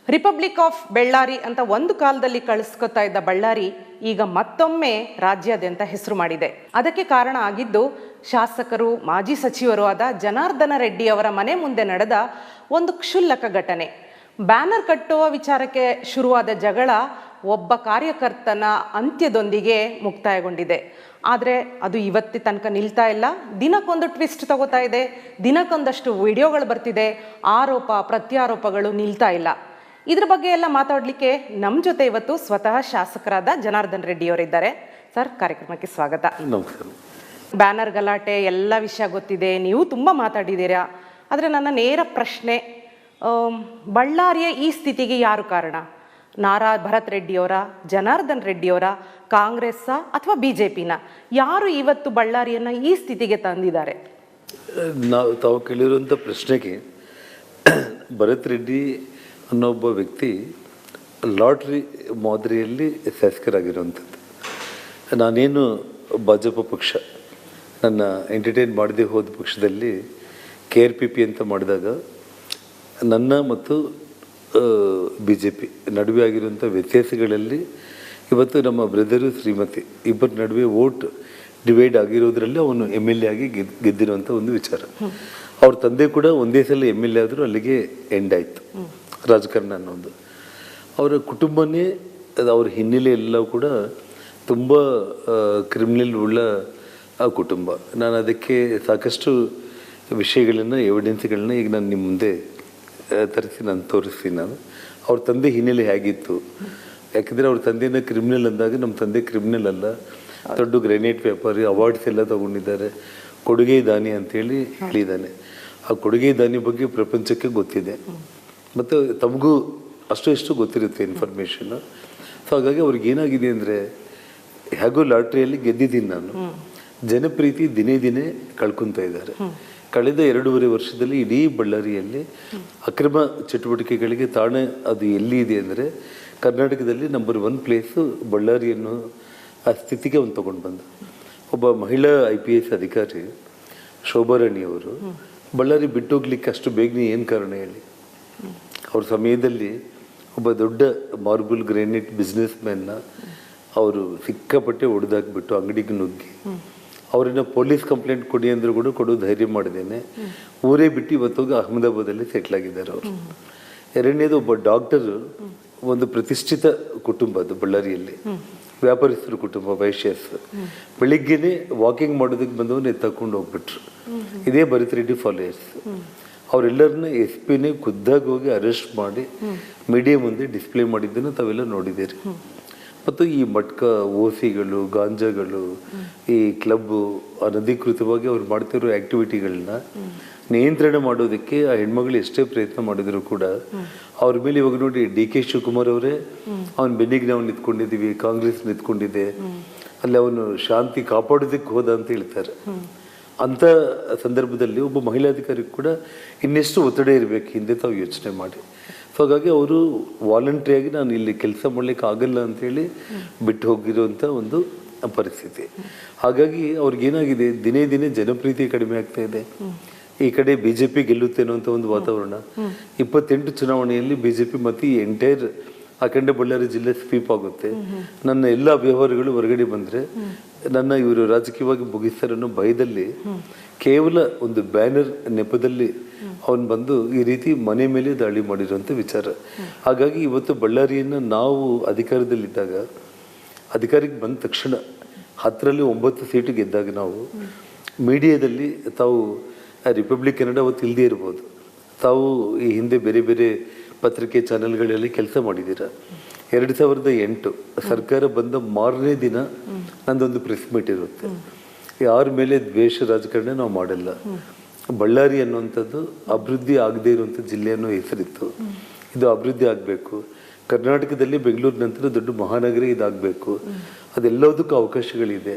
Republic of Bellare ಅಂತ ಒಂದು ಕಾಲದಲ್ಲಿ ಕಳಿಸ್ಕೊತಾ ಇದ್ದ ಬಳ್ಳಾರಿ ಈಗ ಮತ್ತೊಮ್ಮೆ ರಾಜ್ಯಾದ್ಯಂತ ಹೆಸರು ಮಾಡಿದೆ. ಅದಕ್ಕೆ ಕಾರಣ ಆಗಿದ್ದು ಶಾಸಕರು ಮಾಜಿ ಸಚಿವರು ಆದ ಜನಾರ್ದನ ರೆಡ್ಡಿ ಅವರ ಮನೆ ಮುಂದೆ ನಡೆದ ಒಂದು ಕ್ಷುಲ್ಲಕ ಘಟನೆ. ಬ್ಯಾನರ್ ಕಟ್ಟುವ ವಿಚಾರಕ್ಕೆ ಶುರುವಾದ ಜಗಳ ಒಬ್ಬ ಕಾರ್ಯಕರ್ತನ ಅಂತ್ಯದೊಂದಿಗೆ ಮುಕ್ತಾಯಗೊಂಡಿದೆ. ಆದರೆ ಅದು ಇವತ್ತಿ ತನಕ ನಿಲ್ತಾ ಇಲ್ಲ. ದಿನಕ್ಕೊಂದು ಟ್ವಿಸ್ಟ್ ತಗೋತಾ ಇದೆ, ದಿನಕ್ಕೊಂದಷ್ಟು ವಿಡಿಯೋಗಳು ಬರ್ತಿದೆ, ಆರೋಪ ಪ್ರತ್ಯಾರೋಪಗಳು ನಿಲ್ತಾ ಇಲ್ಲ. ಇದ್ರ ಬಗ್ಗೆ ಎಲ್ಲ ಮಾತಾಡಲಿಕ್ಕೆ ನಮ್ಮ ಜೊತೆ ಇವತ್ತು ಸ್ವತಃ ಶಾಸಕರಾದ ಜನಾರ್ದನ್ ರೆಡ್ಡಿ ಅವರಿದ್ದಾರೆ. ಸರ್, ಕಾರ್ಯಕ್ರಮಕ್ಕೆ ಸ್ವಾಗತ. ನಮಸ್ಕಾರ. ಬ್ಯಾನರ್ ಗಲಾಟೆ ಎಲ್ಲ ವಿಷಯ ಗೊತ್ತಿದೆ, ನೀವು ತುಂಬ ಮಾತಾಡಿದ್ದೀರಾ. ಆದರೆ ನನ್ನ ನೇರ ಪ್ರಶ್ನೆ, ಬಳ್ಳಾರಿಯ ಈ ಸ್ಥಿತಿಗೆ ಯಾರು ಕಾರಣ? ಭರತ್ ರೆಡ್ಡಿಯವರ, ಜನಾರ್ದನ್ ರೆಡ್ಡಿಯವರ, ಕಾಂಗ್ರೆಸ್ಸ ಅಥವಾ BJPನ? ಯಾರು ಇವತ್ತು ಬಳ್ಳಾರಿಯನ್ನು ಈ ಸ್ಥಿತಿಗೆ ತಂದಿದ್ದಾರೆ? ತಾವು ಕೇಳಿರುವಂಥ ಪ್ರಶ್ನೆಗೆ ಭರತ್ ರೆಡ್ಡಿ ಅನ್ನೋ ಒಬ್ಬ ವ್ಯಕ್ತಿ ಲಾಟ್ರಿ ಮಾದರಿಯಲ್ಲಿ ಶಾಸಕರಾಗಿರುವಂಥದ್ದು. ನಾನೇನು ಭಾಜಪ ಪಕ್ಷ ನನ್ನ ಎಂಟರ್ಟೈನ್ ಮಾಡದೆ ಹೋದ ಪಕ್ಷದಲ್ಲಿ KRPP ಅಂತ ಮಾಡಿದಾಗ ನನ್ನ ಮತ್ತು BJP ನಡುವೆ ಆಗಿರುವಂಥ ವ್ಯತ್ಯಾಸಗಳಲ್ಲಿ ಇವತ್ತು ನಮ್ಮ ಬ್ರದರು ಶ್ರೀಮತಿ ಇಬ್ಬರ ನಡುವೆ ವೋಟ್ ಡಿವೈಡ್ ಆಗಿರೋದ್ರಲ್ಲಿ ಅವನು MLA ಆಗಿ ಗೆದ್ದಿರುವಂಥ ಒಂದು ವಿಚಾರ. ಅವ್ರ ತಂದೆ ಕೂಡ ಒಂದೇ ಸಲ MLA ಆದರೂ ಅಲ್ಲಿಗೆ ಎಂಡ್ ಆಯಿತು ರಾಜಕಾರಣ ಅನ್ನೋದು. ಅವರ ಕುಟುಂಬನೇ ಅವ್ರ ಹಿನ್ನೆಲೆ ಎಲ್ಲ ಕೂಡ ತುಂಬ ಕ್ರಿಮಿನಲ್ ಉಳ್ಳ ಆ ಕುಟುಂಬ. ನಾನು ಅದಕ್ಕೆ ಸಾಕಷ್ಟು ವಿಷಯಗಳನ್ನು ಎವಿಡೆನ್ಸ್ಗಳನ್ನ ಈಗ ನಾನು ನಿಮ್ಮ ಮುಂದೆ ತರಿಸಿ ನಾನು ತೋರಿಸ್ತೀನಿ. ಅವ್ರ ತಂದೆ ಹಿನ್ನೆಲೆ ಹೇಗಿತ್ತು, ಯಾಕೆಂದರೆ ಅವ್ರ ತಂದೆನ ಕ್ರಿಮಿನಲ್ ಅಂದಾಗ ನಮ್ಮ ತಂದೆ ಕ್ರಿಮಿನಲ್ ಅಲ್ಲ, ದೊಡ್ಡ ಗ್ರೆನೇಟ್ ವ್ಯಾಪಾರಿ, ಅವಾರ್ಡ್ಸ್ ಎಲ್ಲ ತಗೊಂಡಿದ್ದಾರೆ, ಕೊಡುಗೆ ದಾನಿ ಅಂತೇಳಿ ಹೇಳಿದ್ದಾನೆ. ಆ ಕೊಡುಗೆ ದಾನಿ ಬಗ್ಗೆ ಪ್ರಪಂಚಕ್ಕೆ ಗೊತ್ತಿದೆ ಮತ್ತು ತಮಗೂ ಅಷ್ಟು ಎಷ್ಟು ಗೊತ್ತಿರುತ್ತೆ ಇನ್ಫಾರ್ಮೇಷನ್. ಸೊ ಹಾಗಾಗಿ ಅವ್ರಿಗೆ ಏನಾಗಿದೆ ಅಂದರೆ, ಹೇಗೋ ಲಾಟ್ರಿಯಲ್ಲಿ ಗೆದ್ದಿದ್ದೀನಿ ನಾನು, ಜನಪ್ರೀತಿ ದಿನೇ ದಿನೇ ಕಳ್ಕೊತಾ ಇದ್ದಾರೆ. ಕಳೆದ 2.5 ವರ್ಷದಲ್ಲಿ ಇಡೀ ಬಳ್ಳಾರಿಯಲ್ಲಿ ಅಕ್ರಮ ಚಟುವಟಿಕೆಗಳಿಗೆ ತಾಣ ಅದು ಎಲ್ಲಿ ಇದೆ ಅಂದರೆ ಕರ್ನಾಟಕದಲ್ಲಿ ನಂಬರ್ 1 ಪ್ಲೇಸು ಬಳ್ಳಾರಿ ಅನ್ನೋ ಆ ಸ್ಥಿತಿಗೆ ಅವನು ತೊಗೊಂಡು ಬಂದ. ಒಬ್ಬ ಮಹಿಳಾ IPS ಅಧಿಕಾರಿ ಶೋಭಾರಾಣಿಯವರು ಬಳ್ಳಾರಿ ಬಿಟ್ಟೋಗ್ಲಿಕ್ಕೆ ಅಷ್ಟು ಬೇಗನೆ ಏನು ಕಾರಣ ಹೇಳಿ? ಅವ್ರ ಸಮಯದಲ್ಲಿ ಒಬ್ಬ ದೊಡ್ಡ ಮಾರ್ಬಲ್ ಗ್ರಾನೈಟ್ ಬಿಸ್ನೆಸ್ ಮ್ಯಾನ್ನ ಅವರು ಸಿಕ್ಕಾಪಟ್ಟೆ ಹೊಡೆದಾಕ್ಬಿಟ್ಟು ಅಂಗಡಿಗೆ ನುಗ್ಗಿ ಅವರನ್ನ ಪೊಲೀಸ್ ಕಂಪ್ಲೇಂಟ್ ಕೊಡಿ ಅಂದರೂ ಕೂಡ ಕೊಡೋ ಧೈರ್ಯ ಮಾಡಿದ್ದೇನೆ. ಊರೇ ಬಿಟ್ಟು ಇವತ್ತೋಗಿ ಅಹಮದಾಬಾದಲ್ಲಿ ಸೆಟ್ಲ್ ಆಗಿದ್ದಾರೆ ಅವರು. ಎರಡನೇದು, ಒಬ್ಬ ಡಾಕ್ಟರ್, ಒಂದು ಪ್ರತಿಷ್ಠಿತ ಕುಟುಂಬ ಅದು ಬಳ್ಳಾರಿಯಲ್ಲಿ, ವ್ಯಾಪಾರಸ್ಥರ ಕುಟುಂಬ, ವೈಶ್ಯಸ್. ಬೆಳಿಗ್ಗೆನೆ ವಾಕಿಂಗ್ ಮಾಡೋದಕ್ಕೆ ಬಂದವನ್ನ ಎತ್ತಕೊಂಡು ಹೋಗ್ಬಿಟ್ರು. ಇದೇ ಭರತ್ ರೆಡ್ಡಿ ಫಾಲೋಯರ್ಸ್. ಅವರೆಲ್ಲರನ್ನ SP ಖುದ್ದಾಗಿ ಹೋಗಿ ಅರೆಸ್ಟ್ ಮಾಡಿ ಮೀಡಿಯಾ ಮುಂದೆ ಡಿಸ್ಪ್ಲೇ ಮಾಡಿದ್ದನ್ನು ತಾವೆಲ್ಲ ನೋಡಿದ್ದೀರಿ. ಮತ್ತು ಈ ಮಟ್ಕ, ಓಸಿಗಳು, ಗಾಂಜಾಗಳು, ಈ ಕ್ಲಬ್ಬು, ಅನಧಿಕೃತವಾಗಿ ಅವ್ರು ಮಾಡ್ತಿರೋ ಆ್ಯಕ್ಟಿವಿಟಿಗಳನ್ನ ನಿಯಂತ್ರಣ ಮಾಡೋದಕ್ಕೆ ಆ ಹೆಣ್ಮಗಳು ಎಷ್ಟೇ ಪ್ರಯತ್ನ ಮಾಡಿದ್ರು ಕೂಡ ಅವ್ರ ಮೇಲೆ ಇವಾಗ ನೋಡಿ DK ಶಿವಕುಮಾರ್ ಅವರೇ ಅವನ ಬೆನ್ನಿಗೆ ನಾವು ನಿಂತ್ಕೊಂಡಿದ್ದೀವಿ, ಕಾಂಗ್ರೆಸ್ ನಿಂತ್ಕೊಂಡಿದೆ, ಅಲ್ಲಿ ಅವನು ಶಾಂತಿ ಕಾಪಾಡೋದಕ್ಕೆ ಹೋದ ಅಂತ ಹೇಳ್ತಾರೆ. ಅಂಥ ಸಂದರ್ಭದಲ್ಲಿ ಒಬ್ಬ ಮಹಿಳಾಧಿಕಾರಿ ಕೂಡ ಇನ್ನೆಷ್ಟು ಒತ್ತಡ ಇರಬೇಕು ಹಿಂದೆ ತಾವು ಯೋಚನೆ ಮಾಡಿ. ಸೊ ಹಾಗಾಗಿ ಅವರು ವಾಲಂಟ್ರಿಯಾಗಿ ನಾನು ಇಲ್ಲಿ ಕೆಲಸ ಮಾಡ್ಲಿಕ್ಕೆ ಆಗಲ್ಲ ಅಂಥೇಳಿ ಬಿಟ್ಟು ಹೋಗಿರುವಂಥ ಒಂದು ಪರಿಸ್ಥಿತಿ. ಹಾಗಾಗಿ ಅವ್ರಿಗೇನಾಗಿದೆ, ದಿನೇ ದಿನೇ ಜನಪ್ರೀತಿ ಕಡಿಮೆ ಆಗ್ತಾ ಇದೆ. ಈ ಕಡೆ BJP ಗೆಲ್ಲುತ್ತೆ ಅನ್ನೋಂಥ ಒಂದು ವಾತಾವರಣ. 28 ಚುನಾವಣೆಯಲ್ಲಿ BJP ಮತ್ತು ಈ ಎಂಟೈರ್ ಅಖಂಡ ಬಳ್ಳಾರಿ ಜಿಲ್ಲೆ ಸ್ವೀಪ್ ಆಗುತ್ತೆ. ನನ್ನ ಎಲ್ಲ ವ್ಯವಹಾರಗಳು ಹೊರಗಡೆ ಬಂದರೆ ನನ್ನ ಇವರು ರಾಜಕೀಯವಾಗಿ ಮುಗಿಸ್ತಾರೆ ಅನ್ನೋ ಭಯದಲ್ಲಿ ಕೇವಲ ಒಂದು ಬ್ಯಾನರ್ ನೆಪದಲ್ಲಿ ಅವನು ಬಂದು ಈ ರೀತಿ ಮನೆ ಮೇಲೆ ದಾಳಿ ಮಾಡಿರುವಂಥ ವಿಚಾರ. ಹಾಗಾಗಿ ಇವತ್ತು ಬಳ್ಳಾರಿಯನ್ನು ನಾವು ಅಧಿಕಾರದಲ್ಲಿದ್ದಾಗ, ಅಧಿಕಾರಕ್ಕೆ ಬಂದ ತಕ್ಷಣ 10ರಲ್ಲಿ 9 ಸೀಟು ಗೆದ್ದಾಗ ನಾವು ಮೀಡಿಯಾದಲ್ಲಿ, ತಾವು ರಿಪಬ್ಲಿಕ್ ಕನ್ನಡ ಅವತ್ತು ಇಲ್ಲದೇ ಇರ್ಬೋದು, ತಾವು ಈ ಹಿಂದೆ ಬೇರೆ ಬೇರೆ ಪತ್ರಿಕೆ ಚಾನೆಲ್ಗಳಲ್ಲಿ ಕೆಲಸ ಮಾಡಿದ್ದೀರ. 2008 ಸರ್ಕಾರ ಬಂದ ಮಾರನೇ ದಿನ ನಂದೊಂದು ಪ್ರೆಸ್ ಮೀಟ್ ಇರುತ್ತೆ. ಯಾರ ಮೇಲೆ ದ್ವೇಷ ರಾಜಕಾರಣ ನಾವು ಮಾಡಲ್ಲ. ಬಳ್ಳಾರಿ ಅನ್ನುವಂಥದ್ದು ಅಭಿವೃದ್ಧಿ ಆಗದೇ ಇರುವಂಥ ಜಿಲ್ಲೆ ಅನ್ನೋ ಹೆಸರಿತ್ತು. ಇದು ಅಭಿವೃದ್ಧಿ ಆಗಬೇಕು, ಕರ್ನಾಟಕದಲ್ಲಿ ಬೆಂಗಳೂರು ನಂತರ ದೊಡ್ಡ ಮಹಾನಗರ ಇದಾಗಬೇಕು, ಅದೆಲ್ಲದಕ್ಕೂ ಅವಕಾಶಗಳಿದೆ,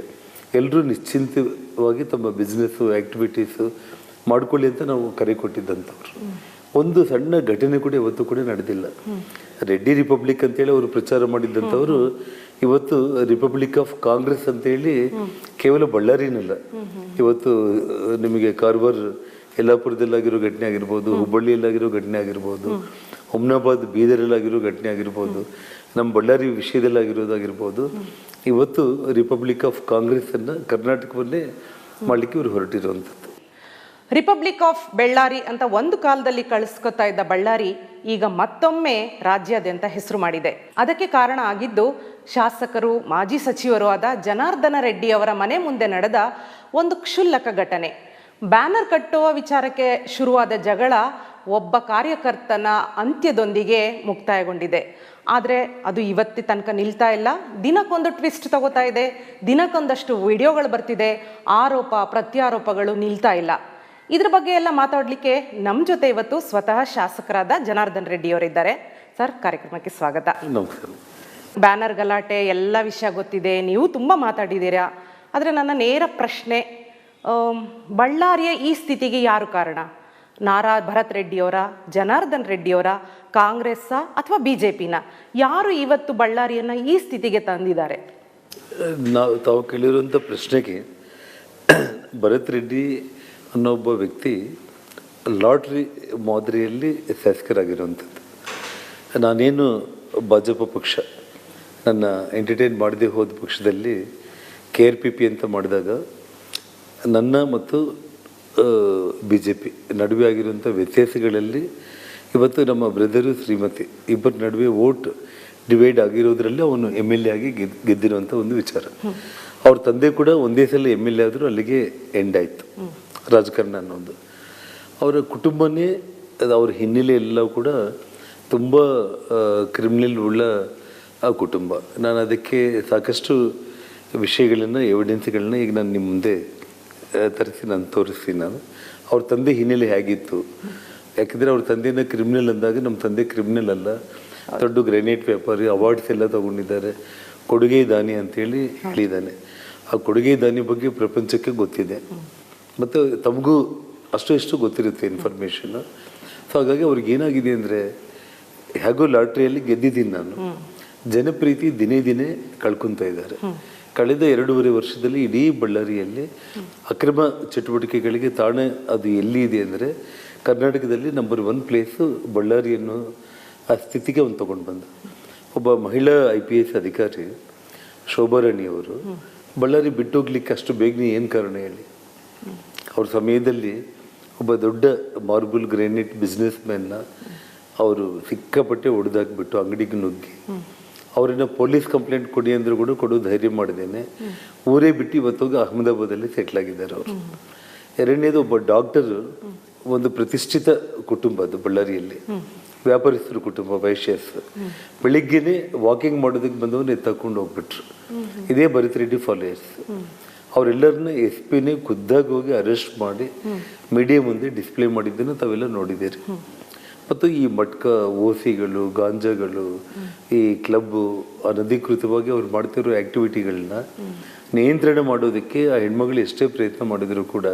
ಎಲ್ಲರೂ ನಿಶ್ಚಿಂತವಾಗಿ ತಮ್ಮ ಬಿಸ್ನೆಸ್ಸು ಆ್ಯಕ್ಟಿವಿಟೀಸು ಮಾಡ್ಕೊಳ್ಳಿ ಅಂತ ನಾವು ಕರೆ ಕೊಟ್ಟಿದ್ದಂಥವ್ರು. ಒಂದು ಸಣ್ಣ ಘಟನೆ ಕೂಡ ಇವತ್ತು ಕೂಡ ನಡೆದಿಲ್ಲ. ರೆಡ್ಡಿ ರಿಪಬ್ಲಿಕ್ ಅಂತೇಳಿ ಅವರು ಪ್ರಚಾರ ಮಾಡಿದ್ದಂಥವ್ರು ಇವತ್ತು ರಿಪಬ್ಲಿಕ್ ಆಫ್ ಕಾಂಗ್ರೆಸ್ ಅಂತೇಳಿ ಕೇವಲ ಬಳ್ಳಾರಿನಲ್ಲ, ಇವತ್ತು ನಿಮಗೆ ಕಾರವಾರ ಯಲ್ಲಾಪುರದಲ್ಲಾಗಿರೋ ಘಟನೆ ಆಗಿರ್ಬೋದು, ಹುಬ್ಬಳ್ಳಿಯಲ್ಲಾಗಿರೋ ಘಟನೆ ಆಗಿರ್ಬೋದು, ಹುಮ್ನಾಬಾದ್ ಬೀದರಲ್ಲಾಗಿರೋ ಘಟನೆ ಆಗಿರ್ಬೋದು, ನಮ್ಮ ಬಳ್ಳಾರಿ ವಿಷಯದಲ್ಲಾಗಿರೋದಾಗಿರ್ಬೋದು, ಇವತ್ತು ರಿಪಬ್ಲಿಕ್ ಆಫ್ ಕಾಂಗ್ರೆಸ್ಸನ್ನು ಕರ್ನಾಟಕವನ್ನೇ ಮಾಡಲಿಕ್ಕೆ ಇವರು ಹೊರಟಿರುವಂಥದ್ದು. ರಿಪಬ್ಲಿಕ್ ಆಫ್ ಬೆಳ್ಳಾರಿ ಅಂತ ಒಂದು ಕಾಲದಲ್ಲಿ ಕಳಿಸ್ಕೊತಾ ಇದ್ದ ಬಳ್ಳಾರಿ ಈಗ ಮತ್ತೊಮ್ಮೆ ರಾಜ್ಯಾದ್ಯಂತ ಹೆಸರು ಮಾಡಿದೆ. ಅದಕ್ಕೆ ಕಾರಣ ಆಗಿದ್ದು ಶಾಸಕರು ಮಾಜಿ ಸಚಿವರು ಆದ ಜನಾರ್ದನ ರೆಡ್ಡಿ ಅವರ ಮನೆ ಮುಂದೆ ನಡೆದ ಒಂದು ಕ್ಷುಲ್ಲಕ ಘಟನೆ. ಬ್ಯಾನರ್ ಕಟ್ಟುವ ವಿಚಾರಕ್ಕೆ ಶುರುವಾದ ಜಗಳ ಒಬ್ಬ ಕಾರ್ಯಕರ್ತನ ಅಂತ್ಯದೊಂದಿಗೆ ಮುಕ್ತಾಯಗೊಂಡಿದೆ. ಆದರೆ ಅದು ಇವತ್ತಿ ತನಕ ನಿಲ್ತಾ ಇಲ್ಲ. ದಿನಕ್ಕೊಂದು ಟ್ವಿಸ್ಟ್ ತಗೋತಾ ಇದೆ, ದಿನಕ್ಕೊಂದಷ್ಟು ವಿಡಿಯೋಗಳು ಬರ್ತಿದೆ, ಆರೋಪ ಪ್ರತ್ಯಾರೋಪಗಳು ನಿಲ್ತಾ ಇಲ್ಲ. ಇದ್ರ ಬಗ್ಗೆ ಎಲ್ಲ ಮಾತಾಡಲಿಕ್ಕೆ ನಮ್ಮ ಜೊತೆ ಇವತ್ತು ಸ್ವತಃ ಶಾಸಕರಾದ ಜನಾರ್ದನ್ ರೆಡ್ಡಿ ಅವರಿದ್ದಾರೆ. ಸರ್, ಕಾರ್ಯಕ್ರಮಕ್ಕೆ ಸ್ವಾಗತ. ನಮಸ್ಕಾರ. ಬ್ಯಾನರ್ ಗಲಾಟೆ ಎಲ್ಲ ವಿಷಯ ಗೊತ್ತಿದೆ, ನೀವು ತುಂಬ ಮಾತಾಡಿದ್ದೀರಾ. ಆದರೆ ನನ್ನ ನೇರ ಪ್ರಶ್ನೆ, ಬಳ್ಳಾರಿಯ ಈ ಸ್ಥಿತಿಗೆ ಯಾರು ಕಾರಣ? ಭರತ್ ರೆಡ್ಡಿಯವರ, ಜನಾರ್ದನ್ ರೆಡ್ಡಿಯವರ, ಕಾಂಗ್ರೆಸ್ಸ ಅಥವಾ BJPನ? ಯಾರು ಇವತ್ತು ಬಳ್ಳಾರಿಯನ್ನು ಈ ಸ್ಥಿತಿಗೆ ತಂದಿದ್ದಾರೆ? ತಾವು ಕೇಳಿರುವಂಥ ಪ್ರಶ್ನೆಗೆ ಭರತ್ ರೆಡ್ಡಿ ಅನ್ನೋ ಒಬ್ಬ ವ್ಯಕ್ತಿ ಲಾಟ್ರಿ ಮಾದರಿಯಲ್ಲಿ ಶಾಸಕರಾಗಿರುವಂಥದ್ದು. ನಾನೇನು ಭಾಜಪ ಪಕ್ಷ ನನ್ನ ಎಂಟರ್ಟೈನ್ ಮಾಡದೆ ಹೋದ ಪಕ್ಷದಲ್ಲಿ KRPP ಅಂತ ಮಾಡಿದಾಗ ನನ್ನ ಮತ್ತು BJP ನಡುವೆ ಆಗಿರುವಂಥ ವ್ಯತ್ಯಾಸಗಳಲ್ಲಿ ಇವತ್ತು ನಮ್ಮ ಬ್ರದರು ಶ್ರೀಮತಿ ಇಬ್ಬರ ನಡುವೆ ವೋಟ್ ಡಿವೈಡ್ ಆಗಿರೋದ್ರಲ್ಲಿ ಅವನು MLA ಆಗಿ ಗೆದ್ದಿರುವಂಥ ಒಂದು ವಿಚಾರ. ಅವ್ರ ತಂದೆ ಕೂಡ ಒಂದೇ ಸಲ MLA ಆದರೂ ಅಲ್ಲಿಗೆ ಎಂಡ್ ಆಯಿತು ರಾಜಕಾರಣ ಅನ್ನೋದು. ಅವರ ಕುಟುಂಬನೇ ಅವ್ರ ಹಿನ್ನೆಲೆ ಎಲ್ಲ ಕೂಡ ತುಂಬ ಕ್ರಿಮಿನಲ್ ಉಳ್ಳ ಆ ಕುಟುಂಬ. ನಾನು ಅದಕ್ಕೆ ಸಾಕಷ್ಟು ವಿಷಯಗಳನ್ನು ಎವಿಡೆನ್ಸ್ಗಳನ್ನ ಈಗ ನಾನು ನಿಮ್ಮ ಮುಂದೆ ತರಿಸಿ ನಾನು ತೋರಿಸ್ತೀನಿ. ಅವ್ರ ತಂದೆ ಹಿನ್ನೆಲೆ ಹೇಗಿತ್ತು, ಯಾಕೆಂದರೆ ಅವ್ರ ತಂದೆನ ಕ್ರಿಮಿನಲ್ ಅಂದಾಗ ನಮ್ಮ ತಂದೆ ಕ್ರಿಮಿನಲ್ ಅಲ್ಲ, ದೊಡ್ಡ ಗ್ರೆನೇಟ್ ವ್ಯಾಪಾರಿ, ಅವಾರ್ಡ್ಸ್ ಎಲ್ಲ ತಗೊಂಡಿದ್ದಾರೆ, ಕೊಡುಗೆ ದಾನಿ ಅಂತೇಳಿ ಹೇಳಿದ್ದಾನೆ. ಆ ಕೊಡುಗೆ ದಾನಿ ಬಗ್ಗೆ ಪ್ರಪಂಚಕ್ಕೆ ಗೊತ್ತಿದೆ ಮತ್ತು ತಮಗೂ ಅಷ್ಟು ಇಷ್ಟು ಗೊತ್ತಿರುತ್ತೆ ಇನ್ಫಾರ್ಮೇಷನ್. ಸೊ ಹಾಗಾಗಿ ಅವ್ರಿಗೆ ಏನಾಗಿದೆ ಅಂದರೆ, ಹೇಗೋ ಲಾಟ್ರಿಯಲ್ಲಿ ಗೆದ್ದಿದ್ದೀನಿ ನಾನು, ಜನಪ್ರೀತಿ ದಿನೇ ದಿನೇ ಕಳ್ಕೊತಾ ಇದ್ದಾರೆ. ಕಳೆದ 2.5 ವರ್ಷದಲ್ಲಿ ಇಡೀ ಬಳ್ಳಾರಿಯಲ್ಲಿ ಅಕ್ರಮ ಚಟುವಟಿಕೆಗಳಿಗೆ ತಾಣ ಅದು ಎಲ್ಲಿ ಇದೆ ಅಂದರೆ ಕರ್ನಾಟಕದಲ್ಲಿ ನಂಬರ್ 1 ಪ್ಲೇಸು ಬಳ್ಳಾರಿ ಅನ್ನೋ ಆ ಸ್ಥಿತಿಗೆ ಅವನು ತೊಗೊಂಡು ಬಂದ. ಒಬ್ಬ ಮಹಿಳಾ IPS ಅಧಿಕಾರಿ ಶೋಭಾರಾಣಿ ಅವರು ಬಳ್ಳಾರಿ ಬಿಟ್ಟೋಗ್ಲಿಕ್ಕೆ ಅಷ್ಟು ಬೇಗನೆ ಏನು ಕಾರಣ ಹೇಳಿ? ಅವ್ರ ಸಮಯದಲ್ಲಿ ಒಬ್ಬ ದೊಡ್ಡ ಮಾರ್ಬಲ್ ಗ್ರಾನೈಟ್ ಬಿಸ್ನೆಸ್ ಮ್ಯಾನ್ನ ಅವರು ಸಿಕ್ಕಾಪಟ್ಟೆ ಹೊಡೆದಾಕ್ಬಿಟ್ಟು ಅಂಗಡಿಗೆ ನುಗ್ಗಿ ಅವರನ್ನ ಪೊಲೀಸ್ ಕಂಪ್ಲೇಂಟ್ ಕೊಡಿ ಅಂದರೂ ಕೂಡ ಕೊಡೋ ಧೈರ್ಯ ಮಾಡಿದ್ದೇನೆ. ಊರೇ ಬಿಟ್ಟು ಇವತ್ತೋಗಿ ಅಹಮದಾಬಾದಲ್ಲಿ ಸೆಟ್ಲ್ ಆಗಿದ್ದಾರೆ ಅವರು. ಎರಡನೇದು, ಒಬ್ಬ ಡಾಕ್ಟರ್, ಒಂದು ಪ್ರತಿಷ್ಠಿತ ಕುಟುಂಬ ಅದು ಬಳ್ಳಾರಿಯಲ್ಲಿ, ವ್ಯಾಪಾರಸ್ಥರ ಕುಟುಂಬ, ವೈಶ್ಯಸ್. ಬೆಳಿಗ್ಗೆನೆ ವಾಕಿಂಗ್ ಮಾಡೋದಕ್ಕೆ ಬಂದವನ್ನ ಎತ್ತಾಕೊಂಡು ಹೋಗ್ಬಿಟ್ರು. ಇದೇ ಭರತ್ ರೆಡ್ಡಿ ಫಾಲೋಯರ್ಸ್. ಅವರೆಲ್ಲರನ್ನ SP ಖುದ್ದಾಗಿ ಹೋಗಿ ಅರೆಸ್ಟ್ ಮಾಡಿ ಮೀಡಿಯಾ ಮುಂದೆ ಡಿಸ್ಪ್ಲೇ ಮಾಡಿದ್ದನ್ನು ತಾವೆಲ್ಲ ನೋಡಿದ್ದೀರಿ. ಮತ್ತು ಈ ಮಟ್ಕ, ಓಸಿಗಳು, ಗಾಂಜಾಗಳು, ಈ ಕ್ಲಬ್ಬು, ಅನಧಿಕೃತವಾಗಿ ಅವ್ರು ಮಾಡ್ತಿರೋ ಆ್ಯಕ್ಟಿವಿಟಿಗಳನ್ನ ನಿಯಂತ್ರಣ ಮಾಡೋದಕ್ಕೆ ಆ ಹೆಣ್ಮಗಳು ಎಷ್ಟೇ ಪ್ರಯತ್ನ ಮಾಡಿದ್ರು ಕೂಡ